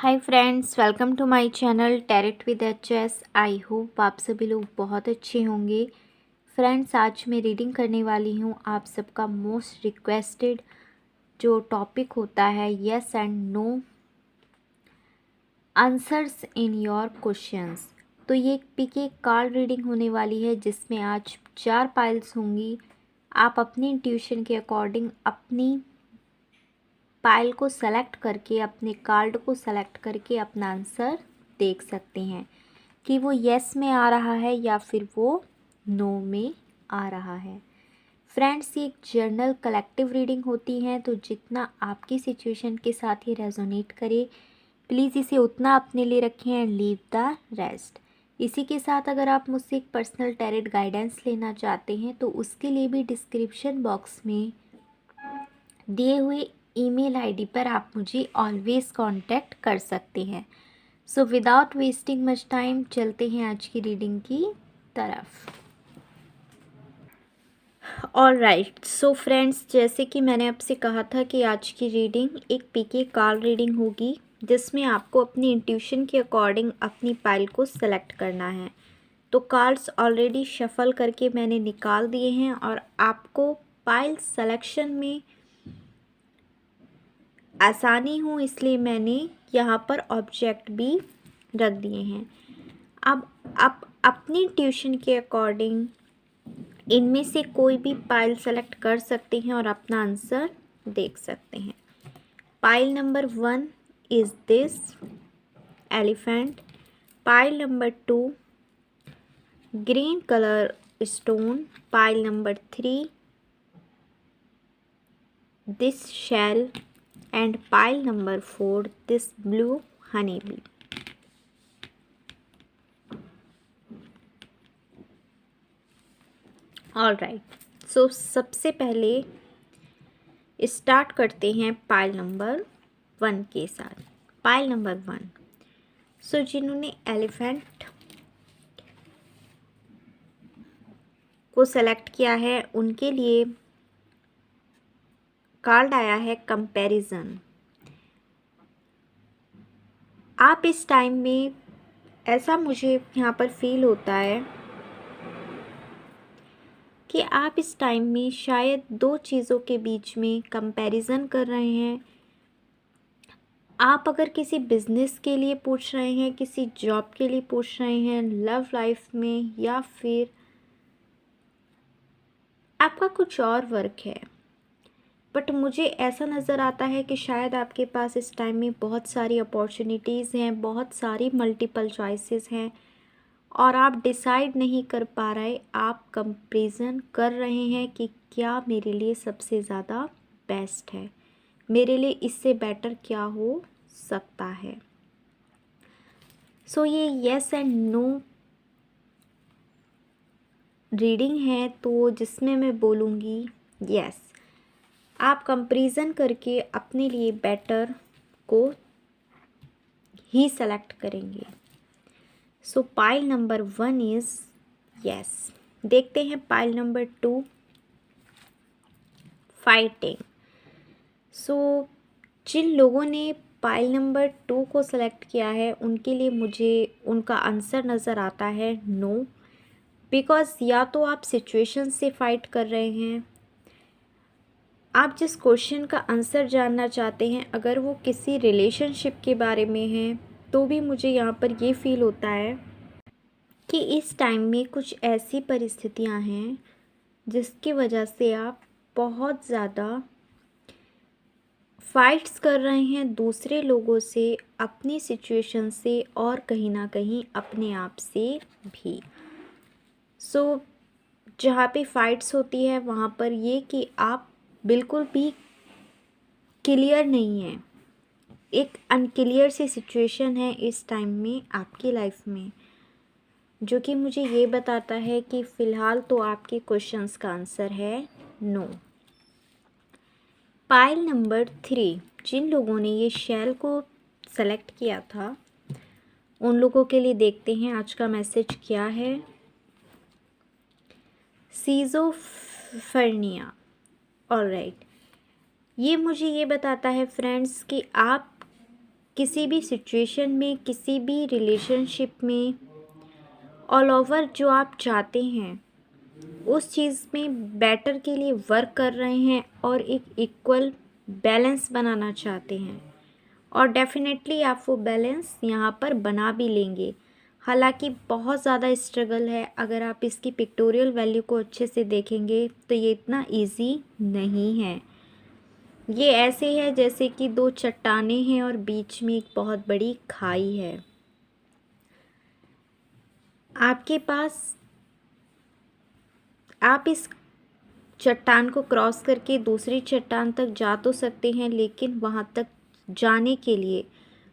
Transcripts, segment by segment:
Hi friends, welcome to my channel tarot with HS. I hope आप सभी लोग बहुत अच्छे होंगे। फ्रेंड्स, आज मैं रीडिंग करने वाली हूँ आप सबका मोस्ट रिक्वेस्टेड जो टॉपिक होता है yes and no answers in your questions. तो ये एक पीके कार्ड रीडिंग होने वाली है जिसमें आज 4 पाइल्स होंगी। आप अपनी इंट्यूशन के अकॉर्डिंग अपनी पाइल को सेलेक्ट करके, अपने कार्ड को सेलेक्ट करके अपना आंसर देख सकते हैं कि वो यस में आ रहा है या फिर वो नो में आ रहा है। फ्रेंड्स, ये एक जर्नल कलेक्टिव रीडिंग होती है, तो जितना आपकी सिचुएशन के साथ ही रेजोनेट करे प्लीज़ इसे उतना अपने लिए रखें एंड लीव द रेस्ट। इसी के साथ अगर आप मुझसे एक पर्सनल टैरेट गाइडेंस लेना चाहते हैं तो उसके लिए भी डिस्क्रिप्शन बॉक्स में दिए हुए ईमेल आईडी पर आप मुझे ऑलवेज़ कांटेक्ट कर सकते हैं। So without wasting much time चलते हैं आज की रीडिंग की तरफ। ऑलराइट, सो फ्रेंड्स, जैसे कि मैंने आपसे कहा था कि आज की रीडिंग एक पीके कार्ड रीडिंग होगी जिसमें आपको अपनी इंट्यूशन के अकॉर्डिंग अपनी पाइल को सेलेक्ट करना है। तो कार्ड्स ऑलरेडी शफल करके मैंने निकाल दिए हैं और आपको पाइल सेलेक्शन में आसानी हो इसलिए मैंने यहाँ पर ऑब्जेक्ट भी रख दिए हैं। अब आप अपनी ट्यूशन के अकॉर्डिंग इनमें से कोई भी पाइल सेलेक्ट कर सकते हैं और अपना आंसर देख सकते हैं। Pile number 1 is this elephant. Pile number 2 green colour stone. Pile number 3 this shell and pile number 4 this blue honeybee. Alright, so सबसे पहले स्टार्ट करते हैं पाइल नंबर 1 के साथ। पाइल नंबर 1, सो जिन्होंने एलिफेंट को सेलेक्ट किया है उनके लिए कार्ड आया है कंपैरिजन। आप इस टाइम में, ऐसा मुझे यहाँ पर फील होता है कि आप इस टाइम में शायद 2 चीज़ों के बीच में कंपैरिजन कर रहे हैं। आप अगर किसी बिज़नेस के लिए पूछ रहे हैं, किसी जॉब के लिए पूछ रहे हैं, लव लाइफ में, या फिर आपका कुछ और वर्क है, बट मुझे ऐसा नज़र आता है कि शायद आपके पास इस टाइम में बहुत सारी अपॉर्चुनिटीज़ हैं, बहुत सारी मल्टीपल चॉइसेस हैं और आप डिसाइड नहीं कर पा रहे। आप कंपैरिजन कर रहे हैं कि क्या मेरे लिए सबसे ज़्यादा बेस्ट है, मेरे लिए इससे बेटर क्या हो सकता है। सो ये यस एंड नो रीडिंग है, तो जिसमें मैं बोलूँगी यस, आप कंपैरिजन करके अपने लिए बेटर को ही सेलेक्ट करेंगे। सो पाइल नंबर 1 इज़ यस। देखते हैं पाइल नंबर 2 फाइटिंग। सो जिन लोगों ने पाइल नंबर 2 को सेलेक्ट किया है उनके लिए मुझे उनका आंसर नज़र आता है नो, बिकॉज़ या तो आप सिचुएशन से फाइट कर रहे हैं, आप जिस क्वेश्चन का आंसर जानना चाहते हैं अगर वो किसी रिलेशनशिप के बारे में है तो भी मुझे यहाँ पर ये फील होता है कि इस टाइम में कुछ ऐसी परिस्थितियाँ हैं जिसकी वजह से आप बहुत ज़्यादा फाइट्स कर रहे हैं दूसरे लोगों से, अपनी सिचुएशन से और कहीं ना कहीं अपने आप से भी। सो जहाँ पे फाइट्स होती है वहाँ पर ये कि आप बिल्कुल भी क्लियर नहीं है, एक अनक्लियर सी सिचुएशन है इस टाइम में आपकी लाइफ में, जो कि मुझे ये बताता है कि फ़िलहाल तो आपके क्वेश्चंस का आंसर है नो। पाइल नंबर 3, जिन लोगों ने ये शेल को सेलेक्ट किया था उन लोगों के लिए देखते हैं आज का मैसेज क्या है। सीज़ोफ्रेनिया। ऑलराइट, ये मुझे ये बताता है फ्रेंड्स कि आप किसी भी सिचुएशन में, किसी भी रिलेशनशिप में ऑल ओवर जो आप चाहते हैं उस चीज़ में बेटर के लिए वर्क कर रहे हैं और एक इक्वल बैलेंस बनाना चाहते हैं, और डेफिनेटली आप वो बैलेंस यहाँ पर बना भी लेंगे। हालांकि बहुत ज़्यादा स्ट्रगल है, अगर आप इसकी पिक्टोरियल वैल्यू को अच्छे से देखेंगे तो ये इतना इजी नहीं है। ये ऐसे है जैसे कि दो चट्टानें हैं और बीच में एक बहुत बड़ी खाई है। आपके पास, आप इस चट्टान को क्रॉस करके दूसरी चट्टान तक जा तो सकते हैं, लेकिन वहाँ तक जाने के लिए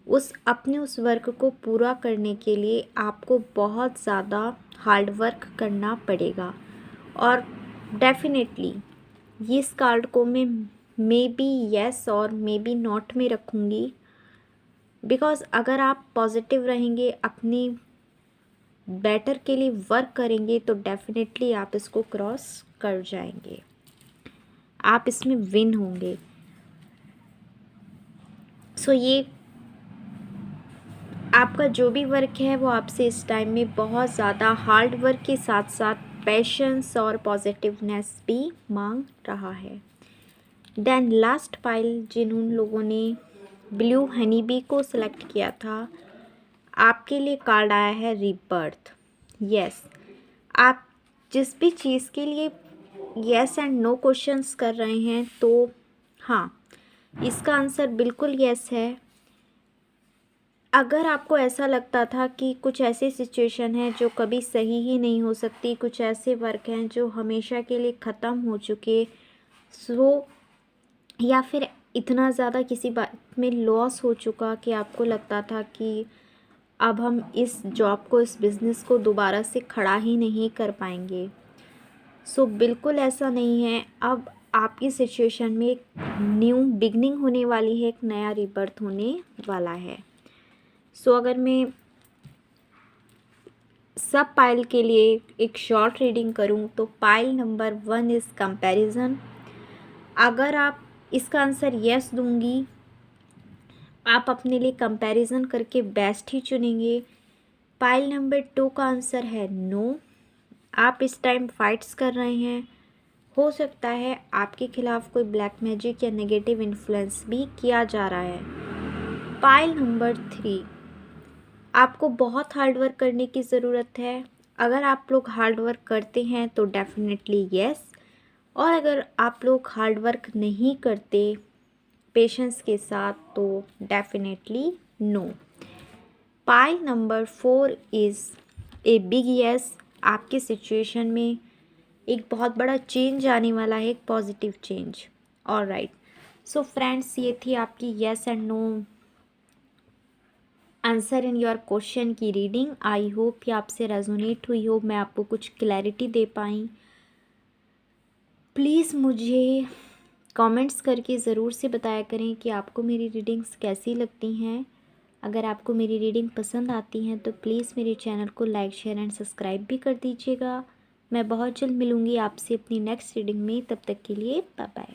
उस वर्क को पूरा करने के लिए आपको बहुत ज़्यादा हार्ड वर्क करना पड़ेगा। और डेफिनेटली इस कार्ड को मैं मे बी येस और मे बी नॉट में रखूँगी, बिकॉज़ अगर आप पॉजिटिव रहेंगे, अपनी बेटर के लिए वर्क करेंगे तो डेफिनेटली आप इसको क्रॉस कर जाएंगे, आप इसमें विन होंगे। सो ये आपका जो भी वर्क है वो आपसे इस टाइम में बहुत ज़्यादा हार्ड वर्क के साथ साथ पेशेंस और पॉजिटिवनेस भी मांग रहा है। देन लास्ट पाइल, जिन लोगों ने ब्लू हनी बी को सिलेक्ट किया था, आपके लिए कार्ड आया है रीबर्थ। यस, आप जिस भी चीज़ के लिए यस एंड नो क्वेश्चंस कर रहे हैं, तो हाँ, इसका आंसर बिल्कुल यस है। अगर आपको ऐसा लगता था कि कुछ ऐसी सिचुएशन है जो कभी सही ही नहीं हो सकती, कुछ ऐसे वर्क हैं जो हमेशा के लिए ख़त्म हो चुके, या फिर इतना ज़्यादा किसी बात में लॉस हो चुका कि आपको लगता था कि अब हम इस जॉब को, इस बिज़नेस को दोबारा से खड़ा ही नहीं कर पाएंगे, बिल्कुल ऐसा नहीं है। अब आपकी सिचुएशन में एक न्यू बिगनिंग होने वाली है, एक नया रीबर्थ होने वाला है। अगर मैं सब पाइल के लिए एक शॉर्ट रीडिंग करूं तो पाइल नंबर 1 इज़ कंपैरिजन। अगर आप इसका आंसर यस दूंगी, आप अपने लिए कंपैरिजन करके बेस्ट ही चुनेंगे। पाइल नंबर 2 का आंसर है नो, आप इस टाइम फाइट्स कर रहे हैं, हो सकता है आपके खिलाफ कोई ब्लैक मैजिक या नेगेटिव इन्फ्लुएंस भी किया जा रहा है। पाइल नंबर 3, आपको बहुत हार्ड वर्क करने की ज़रूरत है। अगर आप लोग हार्ड वर्क करते हैं तो डेफिनेटली येस, और अगर आप लोग हार्ड वर्क नहीं करते पेशेंस के साथ तो definitely no. Pile number 4 is a big yes. आपके सिचुएशन में एक बहुत बड़ा चेंज आने वाला है, एक positive change. Alright, so friends, ये थी आपकी yes and no answer in your question की रीडिंग। आई होप कि आपसे रेजोनेट हुई हो, मैं आपको कुछ क्लैरिटी दे पाई। प्लीज़ मुझे कमेंट्स करके ज़रूर से बताया करें कि आपको मेरी रीडिंग्स कैसी लगती हैं। अगर आपको मेरी रीडिंग पसंद आती हैं तो प्लीज़ मेरे चैनल को लाइक, शेयर एंड सब्सक्राइब भी कर दीजिएगा। मैं बहुत जल्द मिलूँगी आपसे अपनी नेक्स्ट रीडिंग में, तब तक के लिए बाय बाय।